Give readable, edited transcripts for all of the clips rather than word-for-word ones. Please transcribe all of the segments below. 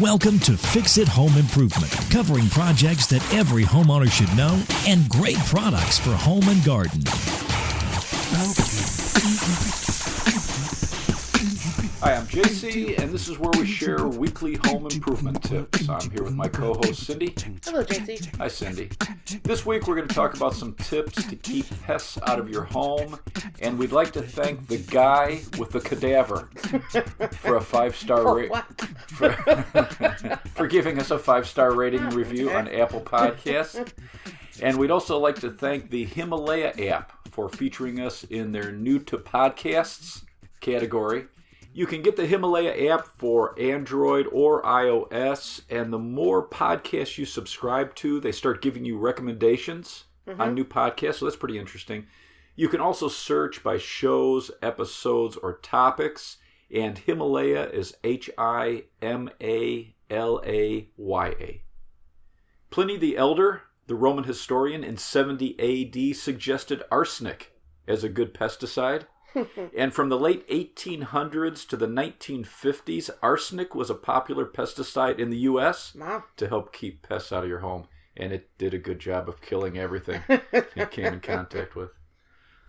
Welcome to Fix It Home Improvement, covering projects that every homeowner should know and great products for home and garden. Hi, I'm JC, and this is where we share weekly home improvement tips. I'm here with my co-host, Cindy. Hello, JC. Hi, Cindy. This week, we're going to talk about some tips to keep pests out of your home, and we'd like to thank the guy with the cadaver for a 5-star rating. For giving us a 5-star rating and review on Apple Podcasts. And we'd also like to thank the Himalaya app for featuring us in their new to podcasts category. You can get the Himalaya app for Android or iOS, and the more podcasts you subscribe to, they start giving you recommendations on new podcasts, so that's pretty interesting. You can also search by shows, episodes, or topics, and Himalaya is Himalaya. Pliny the Elder, the Roman historian, in 70 A.D. suggested arsenic as a good pesticide. And from the late 1800s to the 1950s, arsenic was a popular pesticide in the U.S. to help keep pests out of your home. And it did a good job of killing everything it came in contact with.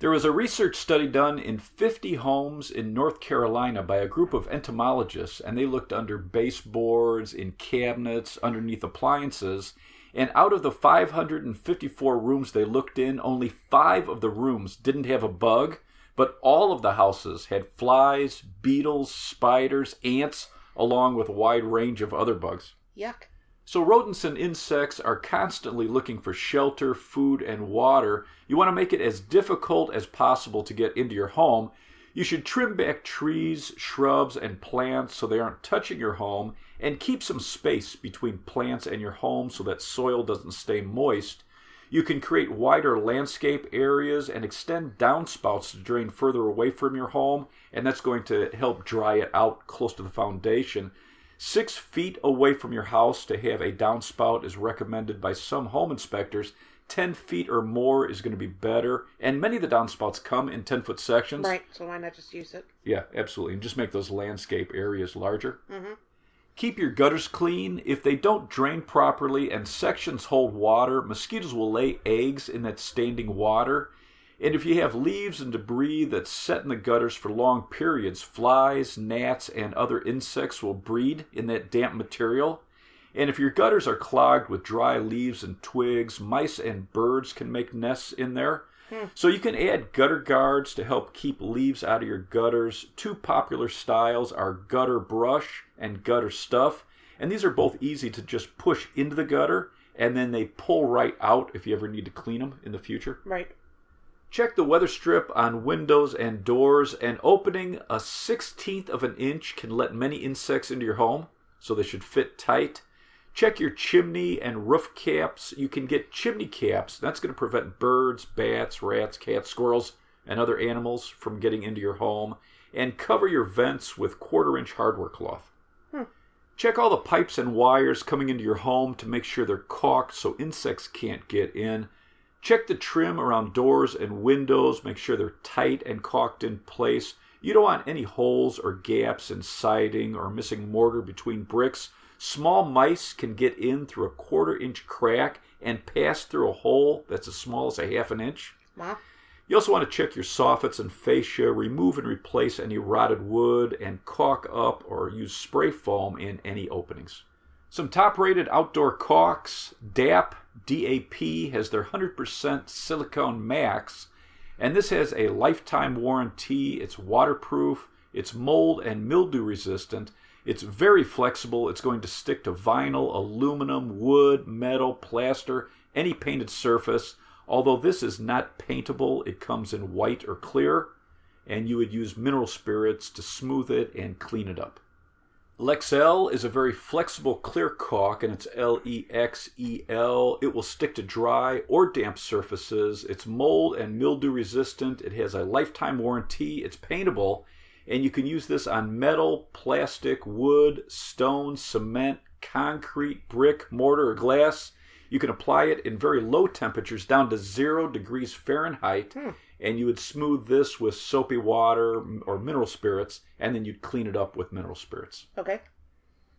There was a research study done in 50 homes in North Carolina by a group of entomologists, and they looked under baseboards, in cabinets, underneath appliances. And out of the 554 rooms they looked in, only 5 of the rooms didn't have a bug. But all of the houses had flies, beetles, spiders, ants, along with a wide range of other bugs. Yuck. So rodents and insects are constantly looking for shelter, food, and water. You want to make it as difficult as possible to get into your home. You should trim back trees, shrubs, and plants so they aren't touching your home, and keep some space between plants and your home so that soil doesn't stay moist. You can create wider landscape areas and extend downspouts to drain further away from your home, and that's going to help dry it out close to the foundation. 6 feet away from your house to have a downspout is recommended by some home inspectors. 10 feet or more is going to be better, and many of the downspouts come in 10-foot sections. Right, so why not just use it? Yeah, absolutely, and just make those landscape areas larger. Mm-hmm. Keep your gutters clean. If they don't drain properly and sections hold water, mosquitoes will lay eggs in that standing water. And if you have leaves and debris that's set in the gutters for long periods, flies, gnats, and other insects will breed in that damp material. And if your gutters are clogged with dry leaves and twigs, mice and birds can make nests in there. So you can add gutter guards to help keep leaves out of your gutters. 2 popular styles are gutter brush and gutter stuff. And these are both easy to just push into the gutter, and then they pull right out if you ever need to clean them in the future. Right. Check the weather strip on windows and doors, and opening a 1/16 of an inch can let many insects into your home, so they should fit tight. Check your chimney and roof caps. You can get chimney caps. That's going to prevent birds, bats, rats, cats, squirrels, and other animals from getting into your home. And cover your vents with 1/4-inch hardware cloth. Check all the pipes and wires coming into your home to make sure they're caulked so insects can't get in. Check the trim around doors and windows. Make sure they're tight and caulked in place. You don't want any holes or gaps in siding or missing mortar between bricks. Small mice can get in through a 1/4-inch crack and pass through a hole that's as small as a 1/2 inch. Wow. You also want to check your soffits and fascia, remove and replace any rotted wood, and caulk up or use spray foam in any openings. Some top-rated outdoor caulks. DAP has their 100% silicone max, and this has a lifetime warranty. It's waterproof, it's mold and mildew resistant. It's very flexible. It's going to stick to vinyl, aluminum, wood, metal, plaster, any painted surface. Although this is not paintable, it comes in white or clear, and you would use mineral spirits to smooth it and clean it up. Lexel is a very flexible clear caulk, and it's Lexel. It will stick to dry or damp surfaces. It's mold and mildew resistant. It has a lifetime warranty. It's paintable, and you can use this on metal, plastic, wood, stone, cement, concrete, brick, mortar, or glass. You can apply it in very low temperatures, down to 0 degrees Fahrenheit, and you would smooth this with soapy water or mineral spirits, and then you'd clean it up with mineral spirits. Okay.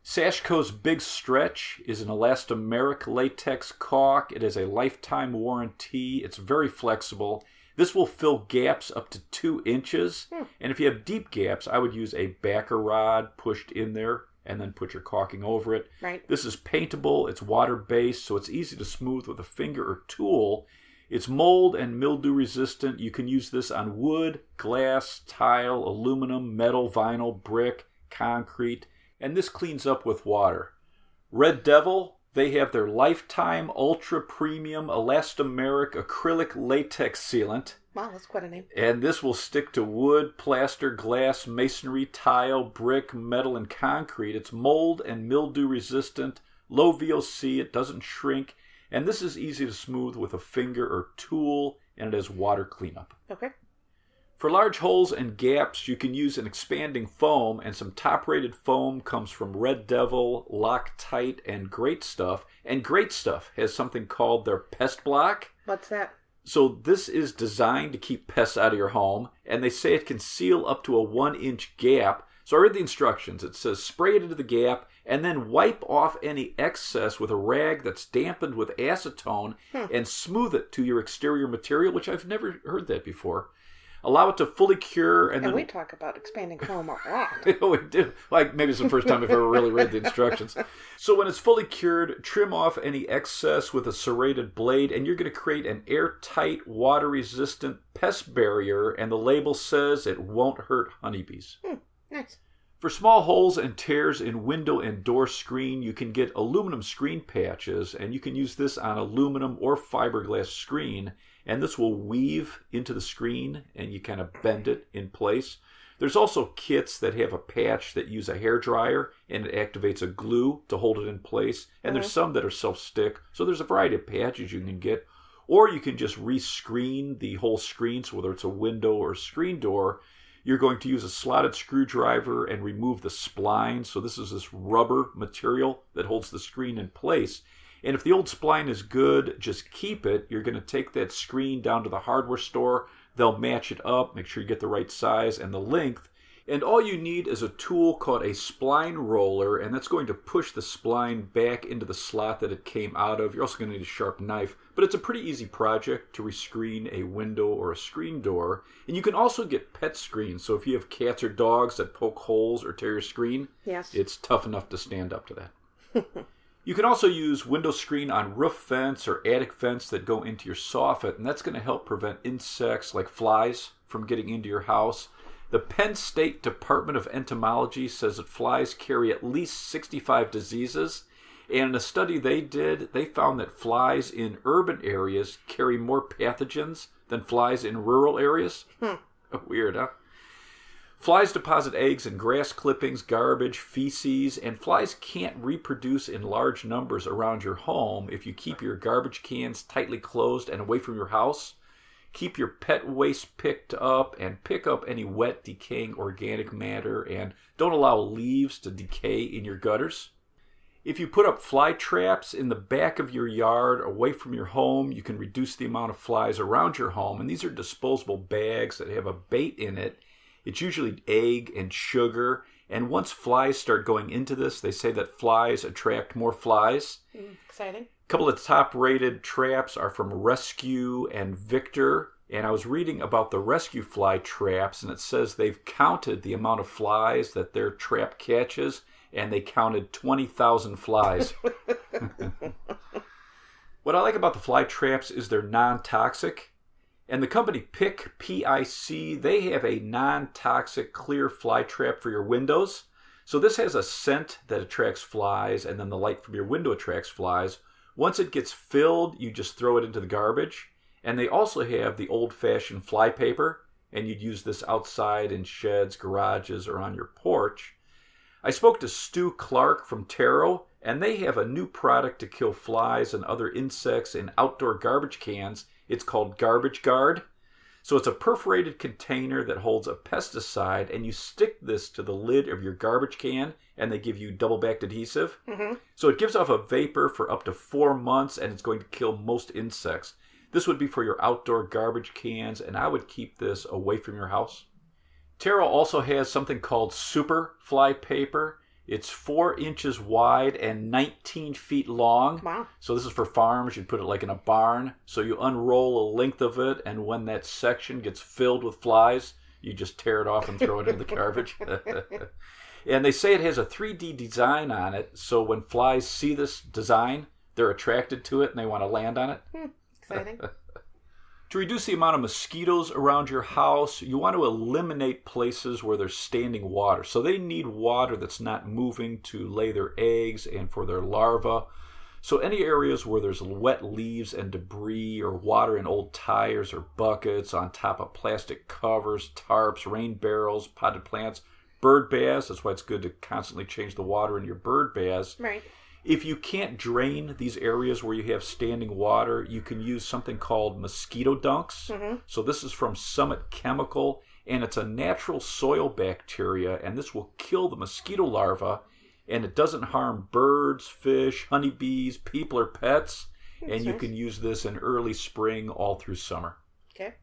Sashco's Big Stretch is an elastomeric latex caulk. It has a lifetime warranty. It's very flexible. This will fill gaps up to 2 inches. And if you have deep gaps, I would use a backer rod pushed in there and then put your caulking over it. Right. This is paintable. It's water-based, so it's easy to smooth with a finger or tool. It's mold and mildew resistant. You can use this on wood, glass, tile, aluminum, metal, vinyl, brick, concrete, and this cleans up with water. Red Devil, they have their lifetime ultra premium elastomeric acrylic latex sealant. Wow, that's quite a name. And this will stick to wood, plaster, glass, masonry, tile, brick, metal, and concrete. It's mold and mildew resistant, low VOC, it doesn't shrink, and this is easy to smooth with a finger or tool, and it has water cleanup. Okay. For large holes and gaps, you can use an expanding foam, and some top-rated foam comes from Red Devil, Loctite, and Great Stuff. And Great Stuff has something called their Pest Block. What's that? So this is designed to keep pests out of your home, and they say it can seal up to a 1-inch gap. So I read the instructions. It says spray it into the gap, and then wipe off any excess with a rag that's dampened with acetone and smooth it to your exterior material, which I've never heard that before. Allow it to fully cure, and then we talk about expanding foam a lot. we do. Like, maybe it's the first time I've ever really read the instructions. So when it's fully cured, trim off any excess with a serrated blade, and you're going to create an airtight, water-resistant pest barrier, and the label says it won't hurt honeybees. Nice. For small holes and tears in window and door screen, you can get aluminum screen patches, and you can use this on aluminum or fiberglass screen, and this will weave into the screen, and you kind of bend it in place. There's also kits that have a patch that use a hairdryer, and it activates a glue to hold it in place, and there's some that are self-stick, so there's a variety of patches you can get, or you can just re-screen the whole screen, so whether it's a window or a screen door, you're going to use a slotted screwdriver and remove the spline. So this is this rubber material that holds the screen in place. And if the old spline is good, just keep it. You're going to take that screen down to the hardware store. They'll match it up, make sure you get the right size and the length. And all you need is a tool called a spline roller, and that's going to push the spline back into the slot that it came out of. You're also going to need a sharp knife, but it's a pretty easy project to rescreen a window or a screen door. And you can also get pet screens, so if you have cats or dogs that poke holes or tear your screen, yes, it's tough enough to stand up to that. You can also use window screen on roof vents or attic vents that go into your soffit, and that's going to help prevent insects like flies from getting into your house. The Penn State Department of Entomology says that flies carry at least 65 diseases, and in a study they did, they found that flies in urban areas carry more pathogens than flies in rural areas. Weird, huh? Flies deposit eggs in grass clippings, garbage, feces, and flies can't reproduce in large numbers around your home if you keep your garbage cans tightly closed and away from your house. Keep your pet waste picked up and pick up any wet, decaying organic matter, and don't allow leaves to decay in your gutters. If you put up fly traps in the back of your yard away from your home, you can reduce the amount of flies around your home. And these are disposable bags that have a bait in it. It's usually egg and sugar. And once flies start going into this, they say that flies attract more flies. Exciting. A couple of top-rated traps are from Rescue and Victor. And I was reading about the Rescue fly traps, and it says they've counted the amount of flies that their trap catches, and they counted 20,000 flies. What I like about the fly traps is they're non-toxic. And the company P-I-C, they have a non-toxic clear fly trap for your windows. So this has a scent that attracts flies, and then the light from your window attracts flies. Once it gets filled, you just throw it into the garbage. And they also have the old-fashioned fly paper, and you'd use this outside in sheds, garages, or on your porch. I spoke to Stu Clark from Taro, and they have a new product to kill flies and other insects in outdoor garbage cans. It's called Garbage Guard. So it's a perforated container that holds a pesticide, and you stick this to the lid of your garbage can, and they give you double-backed adhesive. So it gives off a vapor for up to 4 months, and it's going to kill most insects. This would be for your outdoor garbage cans, and I would keep this away from your house. Taro also has something called Super Fly Paper. It's 4 inches wide and 19 feet long. Wow. So this is for farms. You'd put it like in a barn. So you unroll a length of it, and when that section gets filled with flies, you just tear it off and throw it in the garbage. And they say it has a 3D design on it, so when flies see this design, they're attracted to it and they want to land on it. Exciting. To reduce the amount of mosquitoes around your house, you want to eliminate places where there's standing water. So they need water that's not moving to lay their eggs and for their larvae. So any areas where there's wet leaves and debris or water in old tires or buckets, on top of plastic covers, tarps, rain barrels, potted plants, bird baths, that's why it's good to constantly change the water in your bird baths. Right. If you can't drain these areas where you have standing water, you can use something called mosquito dunks. Mm-hmm. So this is from Summit Chemical, and it's a natural soil bacteria, and this will kill the mosquito larvae, and it doesn't harm birds, fish, honeybees, people, or pets. And you can use this in early spring all through summer. Okay.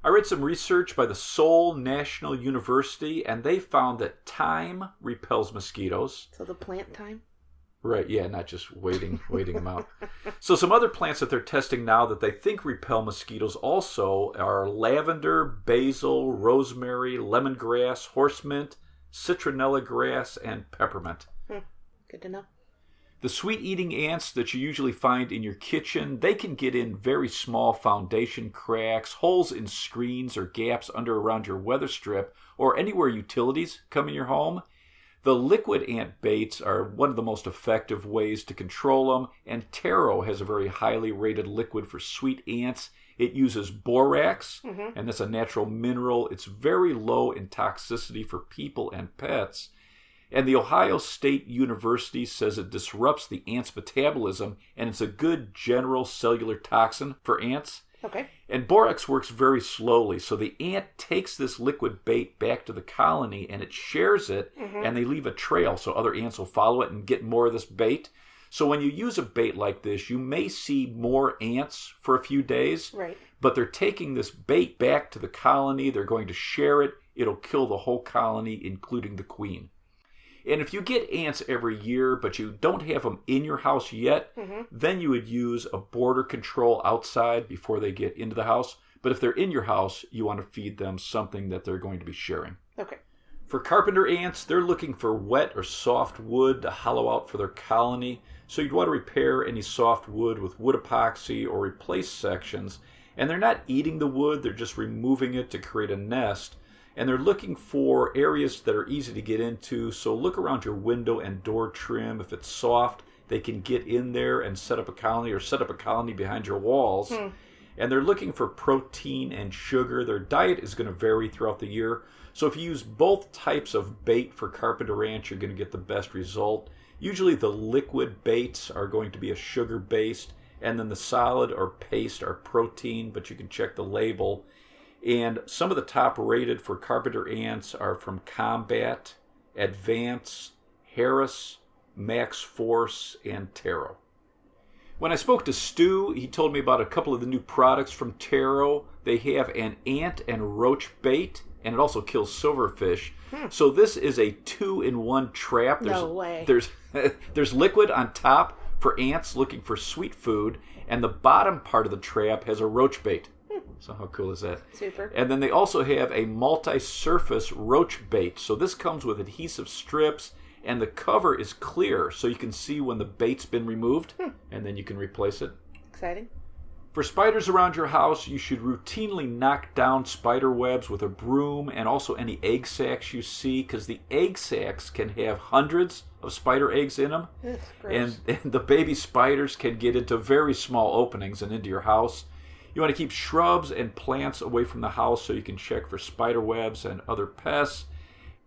I read some research by the Seoul National University, and they found that thyme repels mosquitoes. So the plant time? Right, yeah, not just waiting them out. So some other plants that they're testing now that they think repel mosquitoes also are lavender, basil, rosemary, lemongrass, horse mint, citronella grass, and peppermint. Good to know. The sweet-eating ants that you usually find in your kitchen, they can get in very small foundation cracks, holes in screens, or gaps under around your weather strip, or anywhere utilities come in your home. The liquid ant baits are one of the most effective ways to control them, and taro has a very highly rated liquid for sweet ants. It uses borax, and that's a natural mineral. It's very low in toxicity for people and pets. And the Ohio State University says it disrupts the ant's metabolism, and it's a good general cellular toxin for ants. Okay. And borax works very slowly, so the ant takes this liquid bait back to the colony and it shares it, and they leave a trail so other ants will follow it and get more of this bait. So when you use a bait like this, you may see more ants for a few days, Right. but they're taking this bait back to the colony, they're going to share it, it'll kill the whole colony, including the queen. And if you get ants every year, but you don't have them in your house yet, then you would use a border control outside before they get into the house. But if they're in your house, you want to feed them something that they're going to be sharing. Okay. For carpenter ants, they're looking for wet or soft wood to hollow out for their colony. So you'd want to repair any soft wood with wood epoxy or replace sections. And they're not eating the wood, they're just removing it to create a nest. And they're looking for areas that are easy to get into, so look around your window and door trim. If it's soft, they can get in there and set up a colony, or set up a colony behind your walls. And they're looking for protein and sugar. Their diet is going to vary throughout the year. So if you use both types of bait for carpenter ants, you're going to get the best result. Usually the liquid baits are going to be a sugar-based, and then the solid or paste are protein, but you can check the label. And some of the top rated for carpenter ants are from Combat, Advance, Harris, Max Force, and Taro. When I spoke to Stu, he told me about a couple of the new products from Taro. They have an ant and roach bait, and it also kills silverfish. So this is a 2-in-1 trap. No way. There's liquid on top for ants looking for sweet food, and the bottom part of the trap has a roach bait. So how cool is that? Super. And then they also have a multi-surface roach bait. So this comes with adhesive strips, and the cover is clear, so you can see when the bait's been removed, and then you can replace it. Exciting. For spiders around your house, you should routinely knock down spider webs with a broom, and also any egg sacs you see, because the egg sacs can have hundreds of spider eggs in them. Ugh, gross. And the baby spiders can get into very small openings and into your house. You want to keep shrubs and plants away from the house so you can check for spider webs and other pests.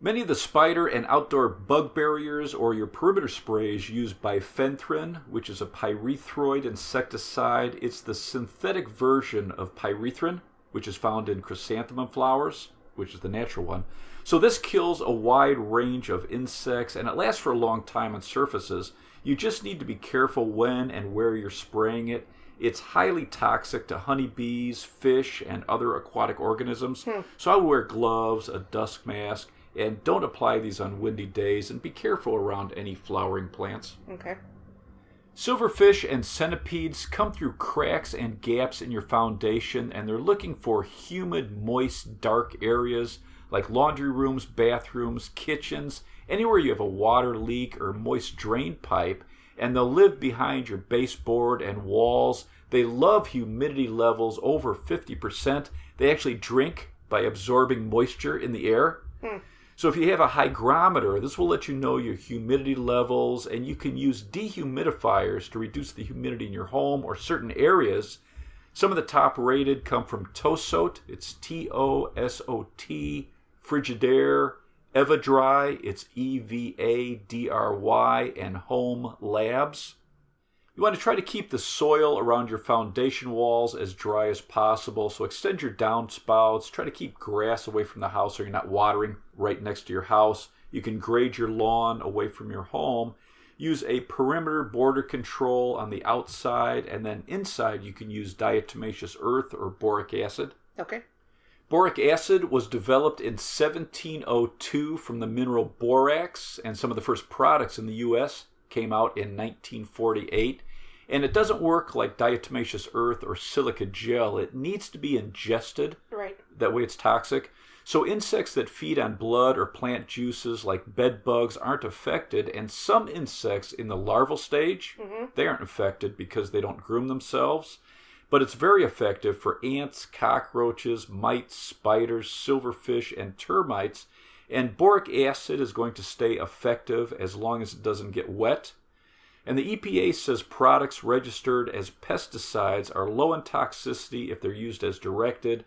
Many of the spider and outdoor bug barriers or your perimeter sprays use bifenthrin, which is a pyrethroid insecticide. It's the synthetic version of pyrethrin, which is found in chrysanthemum flowers, which is the natural one. So this kills a wide range of insects, and it lasts for a long time on surfaces. You just need to be careful when and where you're spraying it. It's highly toxic to honeybees, fish, and other aquatic organisms. So I would wear gloves, a dust mask, And don't apply these on windy days, and be careful around any flowering plants. Okay. Silverfish and centipedes come through cracks and gaps in your foundation, and they're looking for humid, moist, dark areas like laundry rooms, bathrooms, kitchens, anywhere you have a water leak or moist drain pipe, and they'll live behind your baseboard and walls. They love humidity levels over 50%. They actually drink by absorbing moisture in the air. So if you have a hygrometer, this will let you know your humidity levels, and you can use dehumidifiers to reduce the humidity in your home or certain areas. Some of the top rated come from Tosot, it's T-O-S-O-T, Frigidaire, Evadry, it's E-V-A-D-R-Y, and Home Labs. You want to try to keep the soil around your foundation walls as dry as possible, so extend your downspouts. Try to keep grass away from the house so you're not watering right next to your house. You can grade your lawn away from your home. Use a perimeter border control on the outside, and then inside you can use diatomaceous earth or boric acid. Okay. Boric acid was developed in 1702 from the mineral borax, and some of the first products in the U.S. came out in 1948. And it doesn't work like diatomaceous earth or silica gel. It needs to be ingested. Right. That way it's toxic. So insects that feed on blood or plant juices like bed bugs aren't affected. And some insects in the larval stage, they aren't affected because they don't groom themselves. But it's very effective for ants, cockroaches, mites, spiders, silverfish, and termites. And boric acid is going to stay effective as long as it doesn't get wet. And the EPA says products registered as pesticides are low in toxicity if they're used as directed.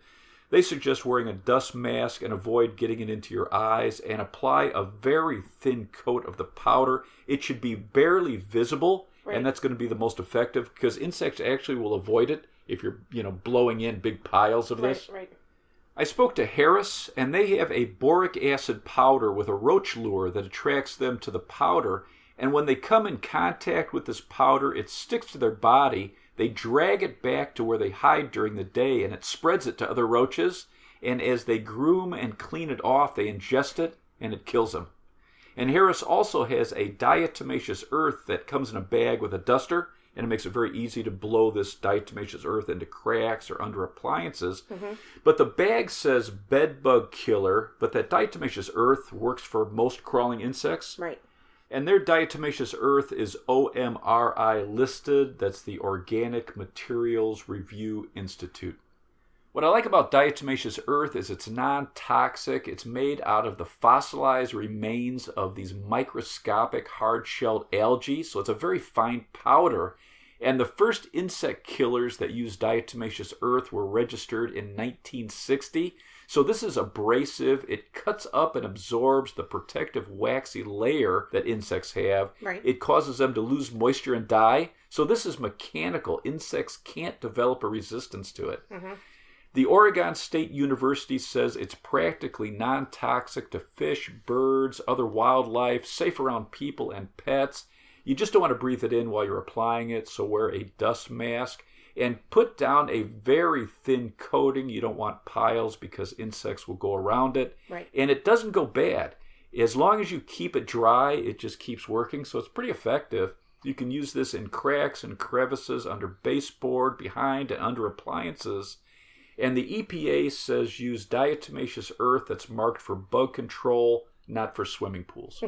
They suggest wearing a dust mask and avoid getting it into your eyes, and apply a very thin coat of the powder. It should be barely visible, and that's going to be the most effective because insects actually will avoid it if you're, blowing in big piles of this. Right. I spoke to Harris, and they have a boric acid powder with a roach lure that attracts them to the powder. And when they come in contact with this powder, it sticks to their body. They drag it back to where they hide during the day, and it spreads it to other roaches. And as they groom and clean it off, they ingest it, and it kills them. And Harris also has a diatomaceous earth that comes in a bag with a duster, and it makes it very easy to blow this diatomaceous earth into cracks or under appliances. But the bag says bed bug killer, but that diatomaceous earth works for most crawling insects. Right. And their diatomaceous earth is OMRI listed. That's the Organic Materials Review Institute. What I like about diatomaceous earth is it's non-toxic. It's made out of the fossilized remains of these microscopic hard-shelled algae, so it's a very fine powder. And the first insect killers that used diatomaceous earth were registered in 1960. So this is abrasive. It cuts up and absorbs the protective waxy layer that insects have. Right. It causes them to lose moisture and die. So this is mechanical. Insects can't develop a resistance to it. The Oregon State University says it's practically non-toxic to fish, birds, other wildlife, safe around people and pets. You just don't want to breathe it in while you're applying it, so wear a dust mask. And put down a very thin coating. You don't want piles because insects will go around it. Right. And it doesn't go bad. As long as you keep it dry, it just keeps working. So it's pretty effective. You can use this in cracks and crevices, under baseboard, behind and under appliances. And the EPA says use diatomaceous earth that's marked for bug control, not for swimming pools.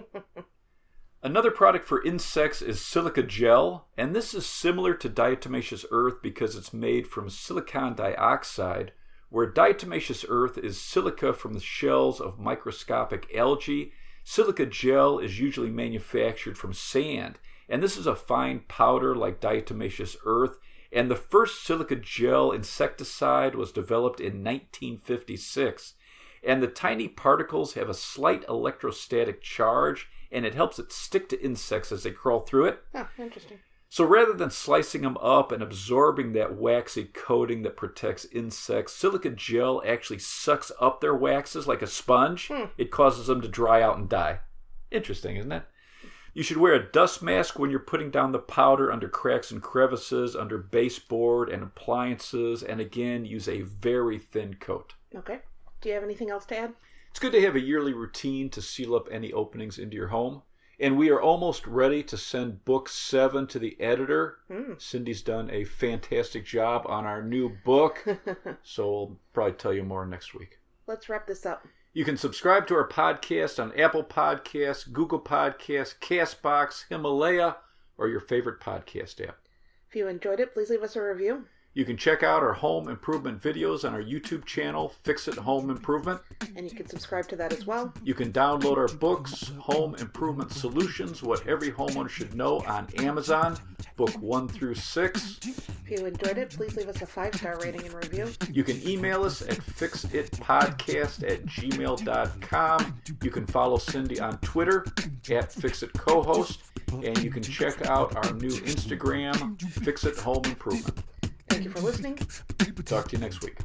Another product for insects is silica gel, and this is similar to diatomaceous earth because it's made from silicon dioxide, where diatomaceous earth is silica from the shells of microscopic algae. Silica gel is usually manufactured from sand, and this is a fine powder like diatomaceous earth. And the first silica gel insecticide was developed in 1956. And the tiny particles have a slight electrostatic charge, and it helps it stick to insects as they crawl through it. Oh, interesting. So rather than slicing them up and absorbing that waxy coating that protects insects, silica gel actually sucks up their waxes like a sponge. It causes them to dry out and die. Interesting, isn't it? You should wear a dust mask when you're putting down the powder under cracks and crevices, under baseboard and appliances, and again, use a very thin coat. Okay. Do you have anything else to add? It's good to have a yearly routine to seal up any openings into your home. And we are almost ready to send book 7 to the editor. Cindy's done a fantastic job on our new book. So we'll probably tell you more next week. Let's wrap this up. You can subscribe to our podcast on Apple Podcasts, Google Podcasts, CastBox, Himalaya, or your favorite podcast app. If you enjoyed it, please leave us a review. You can check out our home improvement videos on our YouTube channel, Fix It Home Improvement. And you can subscribe to that as well. You can download our books, Home Improvement Solutions, What Every Homeowner Should Know, on Amazon, book 1 through 6. If you enjoyed it, please leave us a 5-star rating and review. You can email us at fixitpodcast@gmail.com. You can follow Cindy on Twitter at FixItCohost. And you can check out our new Instagram, Fix It Home Improvement. Thank you for listening. Talk to you next week.